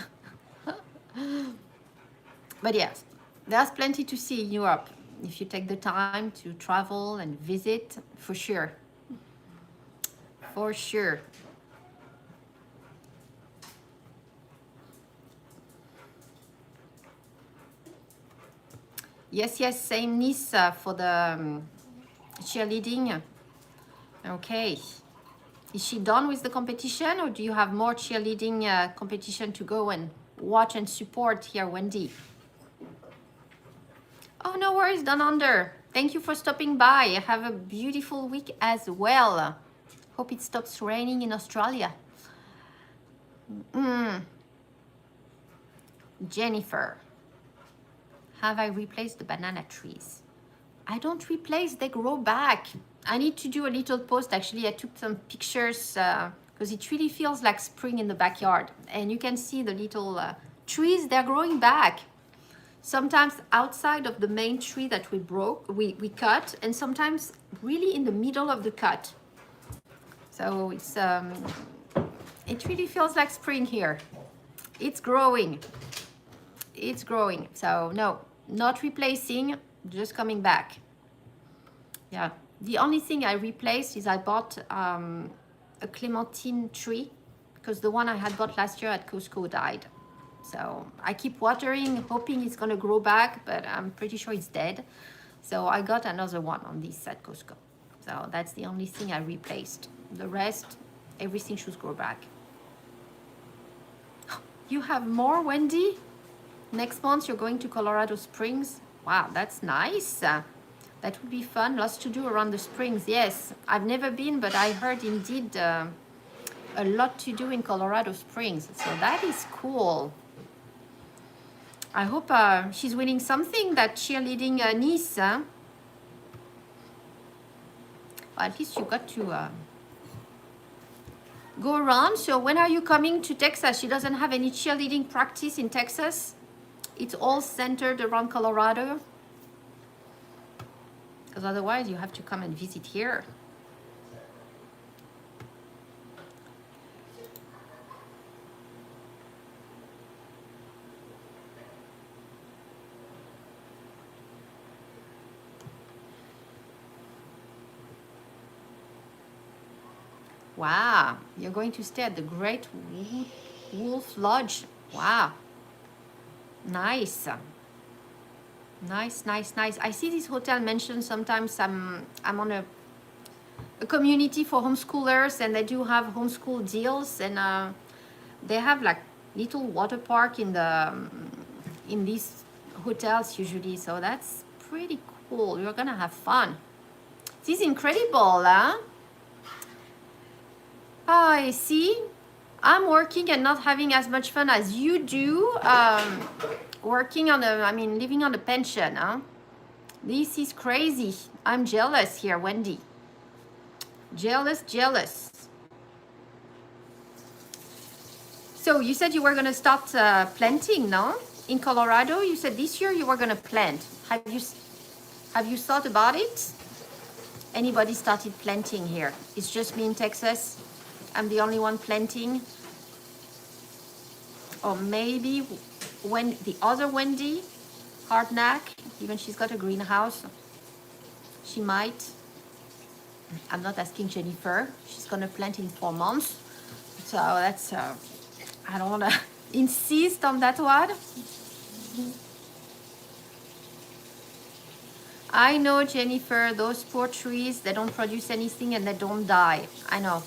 But yes, there's plenty to see in Europe if you take the time to travel and visit, for sure. For sure. Yes, same Nice for the cheerleading. Okay. Is she done with the competition, or do you have more cheerleading competition to go and watch and support here, Wendy? Oh, no worries, Down Under. Thank you for stopping by. Have a beautiful week as well. Hope it stops raining in Australia. Jennifer. Have I replaced the banana trees? I don't replace, they grow back. I need to do a little post. Actually, I took some pictures because it really feels like spring in the backyard. And you can see the little trees, they're growing back. Sometimes outside of the main tree that we cut, and sometimes really in the middle of the cut. So it's it really feels like spring here. It's growing. It's growing. So no, not replacing, just coming back. Yeah, the only thing I replaced is I bought a clementine tree because the one I had bought last year at Costco died. So I keep watering, hoping it's gonna grow back, but I'm pretty sure it's dead. So I got another one on this at Costco. So that's the only thing I replaced. The rest, everything should grow back. You have more, Wendy? Next month you're going to Colorado Springs. Wow, that's nice. That would be fun. Lots to do around the springs. Yes, I've never been, but I heard indeed a lot to do in Colorado Springs. So that is cool. I hope she's winning something, that cheerleading niece. Huh? Well, at least you got to go around. So when are you coming to Texas? She doesn't have any cheerleading practice in Texas. It's all centered around Colorado. Because otherwise you have to come and visit here. Wow, you're going to stay at the Great Wolf Lodge. Wow. Nice. Nice. I see this hotel mentioned sometimes. I'm on a community for homeschoolers, and they do have homeschool deals, and they have like little water park in these hotels usually. So that's pretty cool. You're gonna have fun. This is incredible, huh? I see. I'm working and not having as much fun as you do. Living on a pension, huh? This is crazy. I'm jealous here, Wendy. Jealous. So you said you were gonna start planting, no? In Colorado, you said this year you were gonna plant. Have you thought about it? Anybody started planting here? It's just me in Texas. I'm the only one planting. Or maybe when the other Wendy, Hardknack, Even she's got a greenhouse. She might. I'm not asking Jennifer. She's gonna plant in 4 months. So that's, I don't wanna insist on that one. I know, Jennifer, those poor trees, they don't produce anything and they don't die. I know.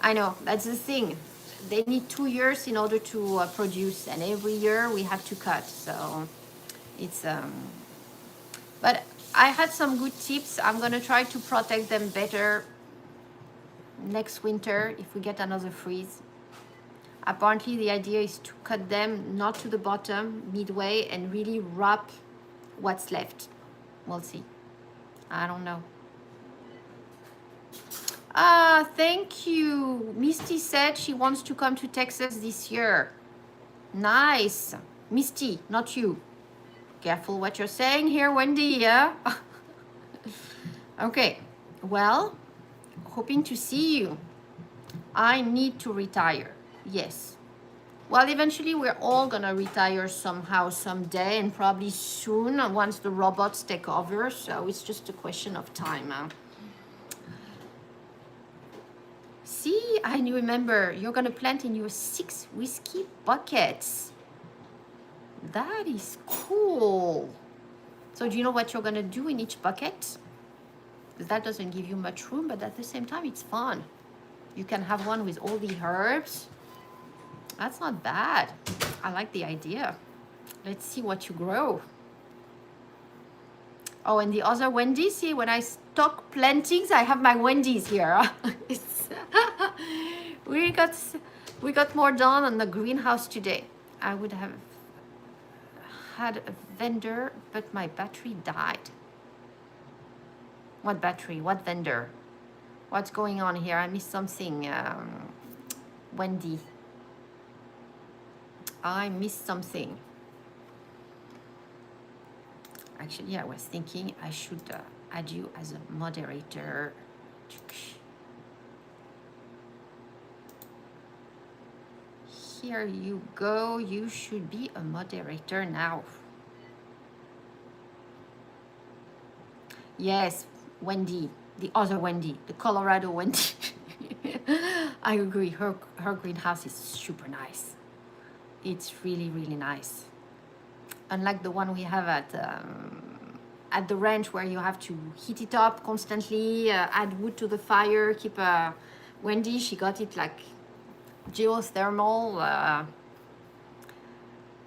I know, that's the thing. They need 2 years in order to produce, and every year we have to cut. So it's, but I had some good tips. I'm gonna try to protect them better next winter if we get another freeze. Apparently the idea is to cut them not to the bottom, midway, and really wrap what's left. We'll see. I don't know. Thank you. Misty said she wants to come to Texas this year. Nice. Misty, not you. Careful what you're saying here, Wendy, yeah? Okay, well, hoping to see you. I need to retire. Yes. Well, eventually we're all gonna retire somehow, someday, and probably soon once the robots take over. So it's just a question of time. See, I remember you're gonna plant in your 6 whiskey buckets. That is cool. So do you know what you're gonna do in each bucket? That doesn't give you much room, but at the same time, it's fun. You can have one with all the herbs. That's not bad. I like the idea. Let's see what you grow. Oh, and the other Wendy, see, when I stock plantings, I have my Wendy's here. we got more done on the greenhouse today. I would have had a vendor, but my battery died. What battery? What vendor? What's going on here? I missed something, Wendy. I missed something. Actually, I was thinking I should add you as a moderator. Here you go. You should be a moderator now. Yes, Wendy, the other Wendy, the Colorado Wendy. I agree. Her greenhouse is super nice. It's really, really nice. Unlike the one we have at the ranch, where you have to heat it up constantly, add wood to the fire, keep Wendy, she got it like geothermal,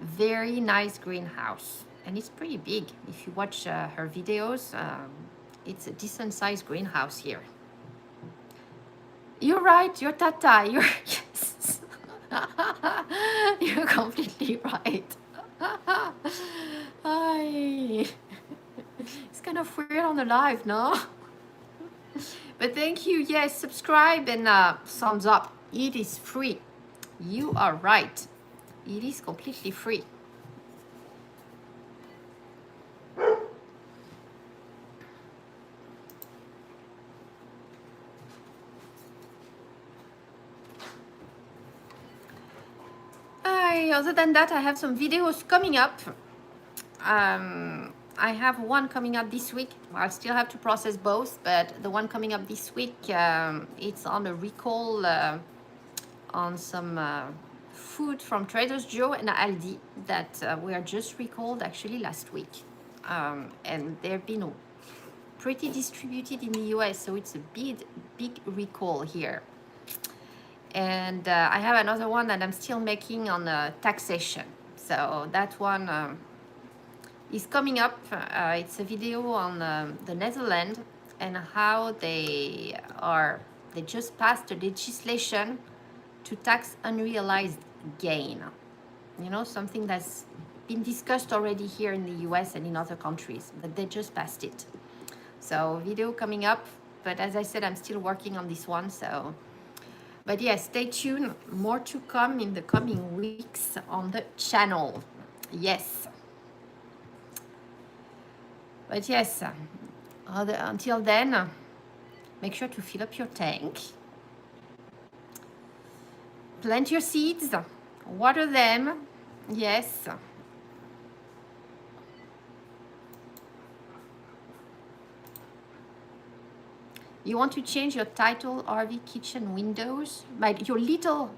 very nice greenhouse. And it's pretty big. If you watch her videos, it's a decent sized greenhouse here. You're right, you're Tata, you're, yes. You're completely right. It's kind of weird on the live, no? But thank you. Yes, subscribe and thumbs up. It is free. You are right. It is completely free. Other than that, I have some videos coming up. I have one coming up this week. I'll still have to process both, but the one coming up this week, it's on a recall on some food from Trader Joe and Aldi that were just recalled actually last week. And they've been pretty distributed in the US, so it's a big recall here. And I have another one that I'm still making on taxation. So that one is coming up. It's a video on the Netherlands and how they just passed a legislation to tax unrealized gain. You know, something that's been discussed already here in the US and in other countries, but they just passed it. So video coming up, but as I said, I'm still working on this one, so. But yeah, stay tuned. More to come in the coming weeks on the channel. Yes. But yes, until then, make sure to fill up your tank. Plant your seeds. Water them. Yes. You want to change your title, RV kitchen windows, like your little,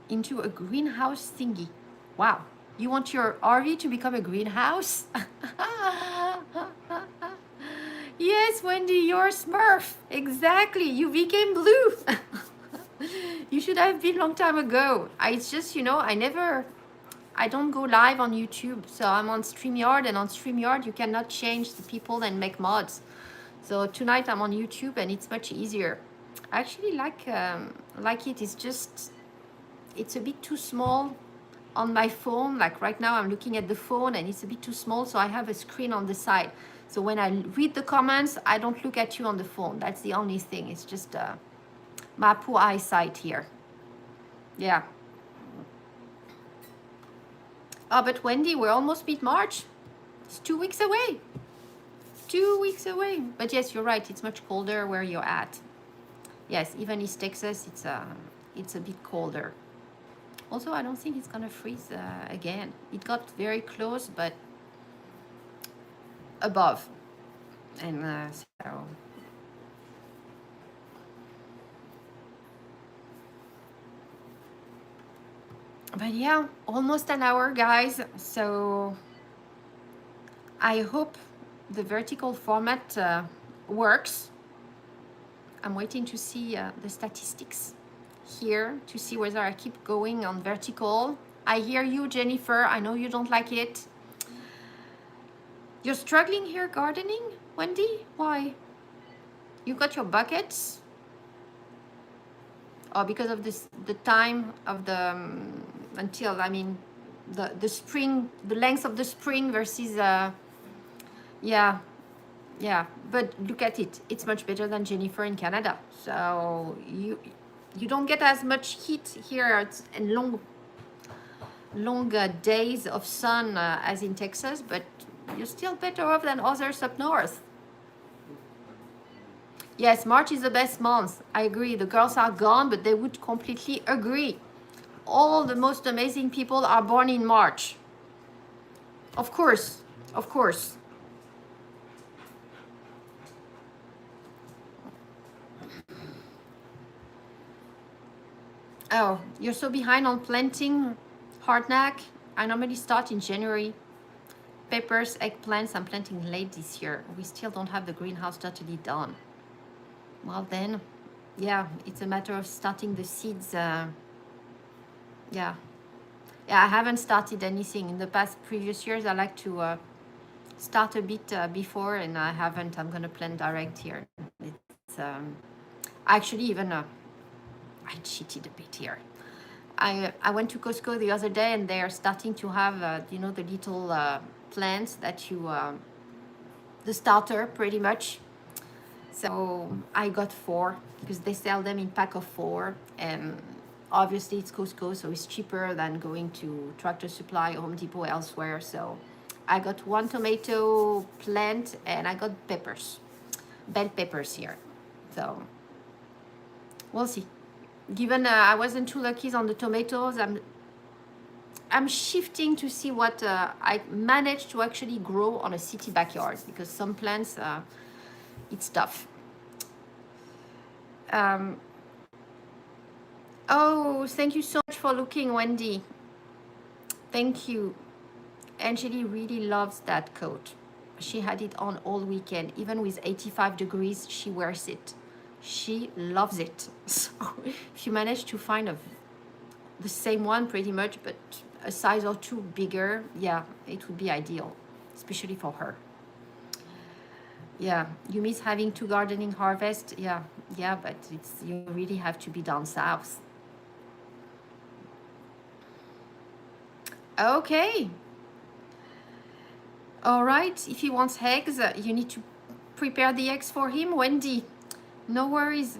into a greenhouse thingy. Wow. You want your RV to become a greenhouse? Yes, Wendy, you're a Smurf. Exactly. You became blue. You should have been long time ago. It's just, I don't go live on YouTube. So I'm on StreamYard, and on StreamYard, you cannot change the people and make mods. So tonight I'm on YouTube, and it's much easier. I actually like it. It's just, it's a bit too small on my phone. Like right now I'm looking at the phone and it's a bit too small, so I have a screen on the side. So when I read the comments, I don't look at you on the phone. That's the only thing. It's just my poor eyesight here. Yeah. Oh, but Wendy, we're almost mid-March. It's 2 weeks away. 2 weeks away. But yes, you're right. It's much colder where you're at. Yes, even East Texas, it's a bit colder. Also, I don't think it's gonna freeze again. It got very close, but above. And so... But yeah, almost an hour, guys. So I hope the vertical format works. I'm waiting to see the statistics here to see whether I keep going on vertical. I hear you, Jennifer. I know you don't like it. You're struggling here gardening, Wendy? Why? You got your buckets? Oh, because of this, the time of the until, I mean, the spring, the length of the spring versus yeah. But look at it. It's much better than Jennifer in Canada. So you don't get as much heat here and long days of sun as in Texas, but you're still better off than others up north. Yes, March is the best month. I agree. The girls are gone, but they would completely agree. All the most amazing people are born in March. Of course. Of course. Oh, you're so behind on planting, Hardknack. I normally start in January. Peppers, eggplants, I'm planting late this year. We still don't have the greenhouse totally done. Well then, yeah, it's a matter of starting the seeds. Yeah, I haven't started anything in the past previous years. I like to start a bit before, and I haven't. I'm gonna plant direct here. It's actually even I cheated a bit here. I went to Costco the other day, and they are starting to have the little plants that you the starter pretty much. So I got 4 because they sell them in pack of 4, and obviously it's Costco, so it's cheaper than going to Tractor Supply, Home Depot, elsewhere. So I got 1 tomato plant, and I got peppers, bell peppers here. So we'll see. Given I wasn't too lucky on the tomatoes, I'm shifting to see what I managed to actually grow on a city backyard, because some plants it's tough. Oh, thank you so much for looking, Wendy. Thank you. Angeli really loves that coat. She had it on all weekend. Even with 85 degrees, she wears it. She loves it. So if you manage to find the same one pretty much, but a size or 2 bigger, yeah, it would be ideal, especially for her. Yeah, you miss having 2 gardening harvests. Yeah, but you really have to be down south. Okay. All right, if he wants eggs, you need to prepare the eggs for him, Wendy. No worries.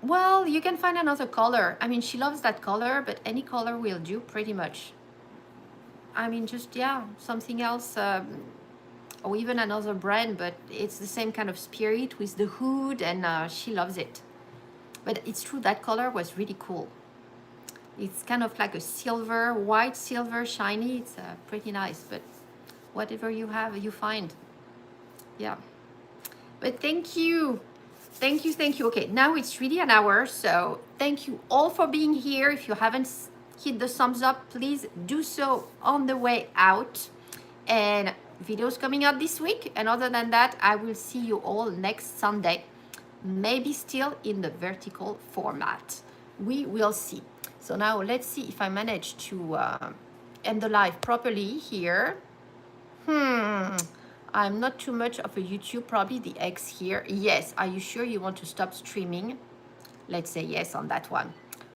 Well, you can find another color. I mean, she loves that color, but any color will do pretty much. I mean, just, yeah, something else, or even another brand, but it's the same kind of spirit with the hood, and she loves it. But it's true, that color was really cool. It's kind of like a silver, white silver, shiny. It's pretty nice, but whatever you have, you find. Yeah. But thank you. Thank you, thank you. Okay, now it's really an hour, so thank you all for being here. If you haven't hit the thumbs up, please do so on the way out. And videos coming out this week. And other than that, I will see you all next Sunday, maybe still in the vertical format. We will see. So now let's see if I manage to end the live properly here. I'm not too much of a YouTube, probably the X here. Yes, are you sure you want to stop streaming? Let's say yes on that one.